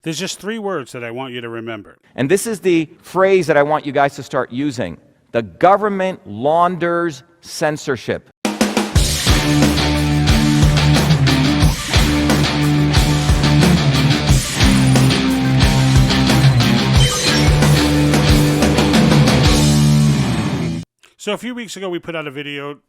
There's just 3 words that I want you to remember. And this is the phrase that I want you guys to start using. The government launders censorship. So a few weeks ago, we put out a video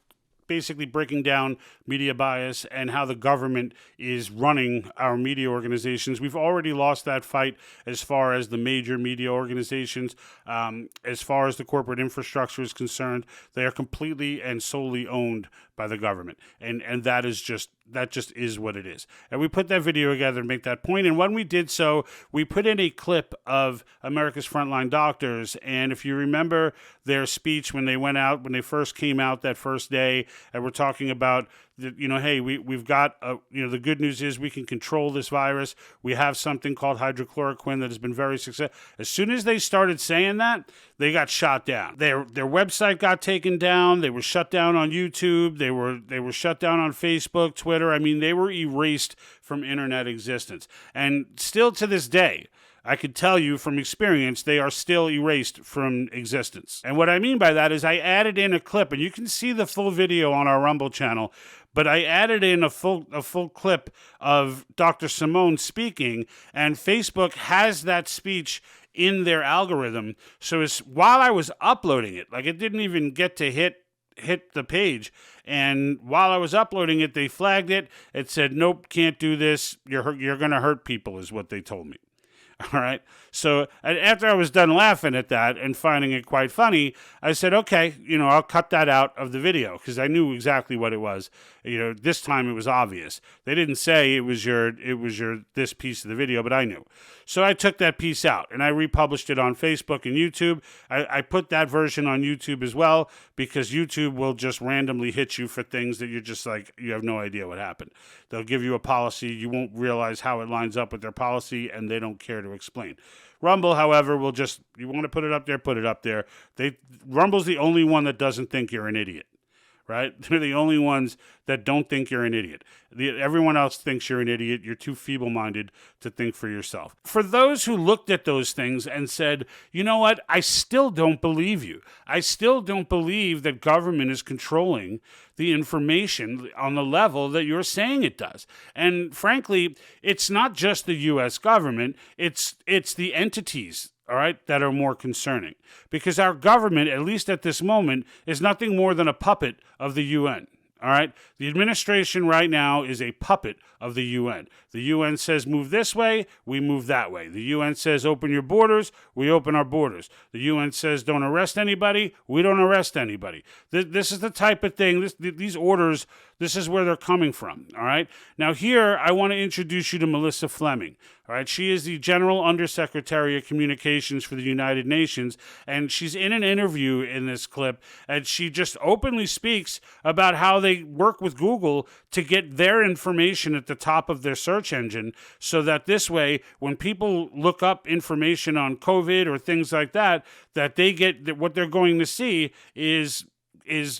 basically breaking down media bias and how the government is running our media organizations. We've already lost that fight as far as the major media organizations. As far as the corporate infrastructure is concerned, they are completely and solely owned by the government. And that just is what it is. And we put that video together to make that point. And when we did so, we put in a clip of America's Frontline Doctors. And if you remember their speech when they first came out that first day, and we're talking about, hey, we've got, the good news is we can control this virus. We have something called hydrochloroquine that has been very successful. As soon as they started saying that, they got shot down. Their website got taken down. They were shut down on YouTube. They were shut down on Facebook, Twitter. I mean, they were erased from internet existence. And still to this day, I could tell you from experience, they are still erased from existence. And what I mean by that is I added in a clip, and you can see the full video on our Rumble channel, but I added in a full clip of Dr. Simone speaking, and Facebook has that speech in their algorithm. So while I was uploading it, like it didn't even get to hit the page, and while I was uploading it, they flagged it. It said, nope, can't do this. You're going to hurt people is what they told me. All right. So after I was done laughing at that and finding it quite funny, I said, okay, I'll cut that out of the video because I knew exactly what it was. This time it was obvious. They didn't say it was your this piece of the video, but I knew. So I took that piece out and I republished it on Facebook and YouTube. I put that version on YouTube as well because YouTube will just randomly hit you for things that you're just like, you have no idea what happened. They'll give you a policy. You won't realize how it lines up with their policy, and they don't care to explain. Rumble, however, you want to put it up there, put it up there. Rumble's the only one that doesn't think you're an idiot, right? They're the only ones that don't think you're an idiot. Everyone else thinks you're an idiot. You're too feeble-minded to think for yourself. For those who looked at those things and said, you know what, I still don't believe you. I still don't believe that government is controlling the information on the level that you're saying it does. And frankly, it's not just the U.S. government. It's the entities, all right, that are more concerning. Because our government, at least at this moment, is nothing more than a puppet of the U.N., all right? The administration right now is a puppet of the UN. The UN says move this way, we move that way. The UN says open your borders, we open our borders. The UN says don't arrest anybody, we don't arrest anybody. This is the type of thing, these orders, this is where they're coming from, all right? Now here, I want to introduce you to Melissa Fleming, all right? She is the General Undersecretary of Communications for the United Nations, and she's in an interview in this clip, and she just openly speaks about how they work with Google to get their information at the top of their search engine so that this way, when people look up information on COVID or things like that, that they get that what they're going to see is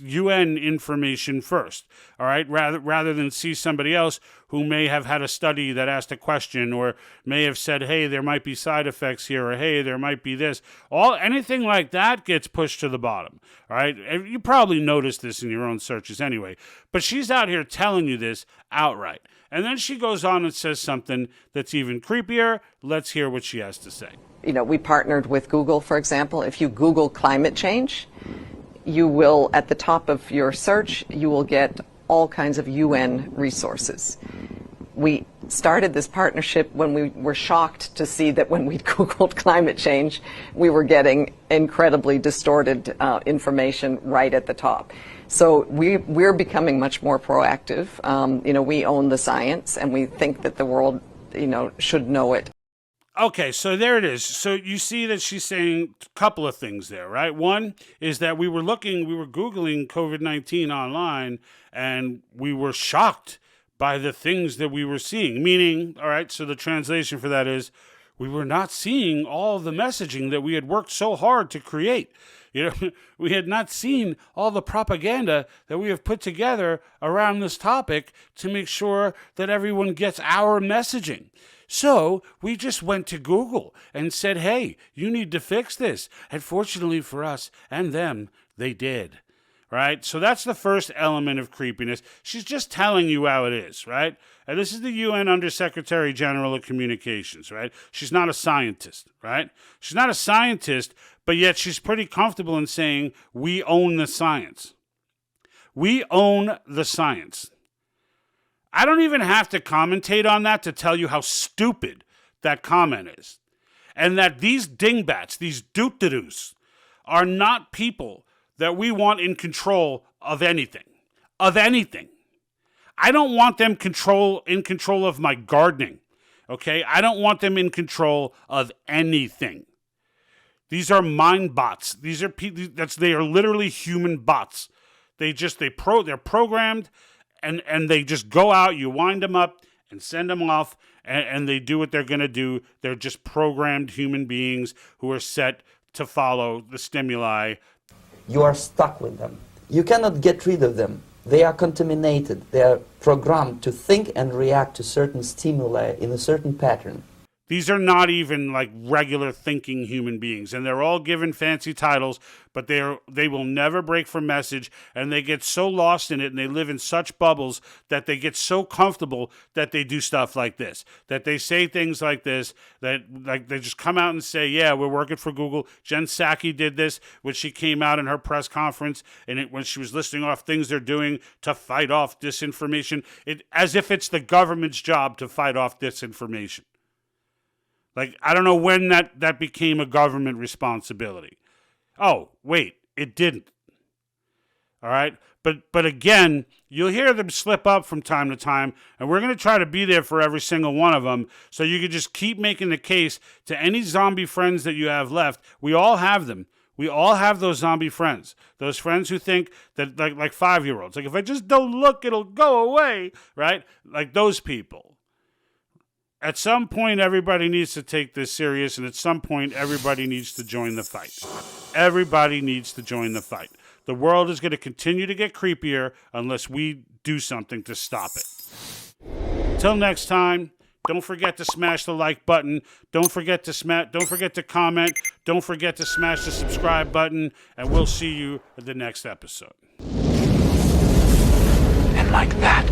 UN information first, all right, rather than see somebody else who may have had a study that asked a question or may have said, hey, there might be side effects here, or hey, there might be this. Anything like that gets pushed to the bottom, all right? You probably noticed this in your own searches anyway, but she's out here telling you this outright. And then she goes on and says something that's even creepier. Let's hear what she has to say. We partnered with Google, for example. If you Google climate change, you will, at the top of your search, you will get all kinds of UN resources. We started this partnership when we were shocked to see that when we Googled climate change, we were getting incredibly distorted information right at the top. So we're becoming much more proactive. We own the science, and we think that the world, should know it. Okay, so there it is. So you see that she's saying a couple of things there, right? One is that we were Googling COVID-19 online, and we were shocked by the things that we were seeing. Meaning, all right, so the translation for that is, we were not seeing all the messaging that we had worked so hard to create. We had not seen all the propaganda that we have put together around this topic to make sure that everyone gets our messaging. So we just went to Google and said, hey, you need to fix this. And fortunately for us and them, they did. Right? So that's the first element of creepiness. She's just telling you how it is, right? And this is the UN Undersecretary General of Communications, right? She's not a scientist, right? She's not a scientist, but yet she's pretty comfortable in saying, we own the science. We own the science. I don't even have to commentate on that to tell you how stupid that comment is. And that these dingbats, these doot-de-doos, are not people that we want in control of anything. Of anything. I don't want them in control of my gardening. Okay? I don't want them in control of anything. These are mind bots. These are they are literally human bots. They're programmed and they just go out, you wind them up and send them off and they do what they're going to do. They're just programmed human beings who are set to follow the stimuli. You are stuck with them. You cannot get rid of them. They are contaminated. They are programmed to think and react to certain stimuli in a certain pattern. These are not even like regular thinking human beings, and they're all given fancy titles, but they will never break from message, and they get so lost in it, and they live in such bubbles that they get so comfortable that they do stuff like this, that they say things like this, that like they just come out and say, yeah, we're working for Google. Jen Psaki did this when she came out in her press conference, and when she was listing off things they're doing to fight off disinformation, as if it's the government's job to fight off disinformation. Like, I don't know when that became a government responsibility. Oh, wait, it didn't. All right? But again, you'll hear them slip up from time to time, and we're going to try to be there for every single one of them, so you can just keep making the case to any zombie friends that you have left. We all have them. We all have those zombie friends. Those friends who think that, like 5-year-olds, like, if I just don't look, it'll go away, right? Like those people. At some point, everybody needs to take this serious, and at some point, everybody needs to join the fight. Everybody needs to join the fight. The world is going to continue to get creepier unless we do something to stop it. Till next time, don't forget to smash the like button. Don't forget to comment. Don't forget to smash the subscribe button, and we'll see you at the next episode. And like that,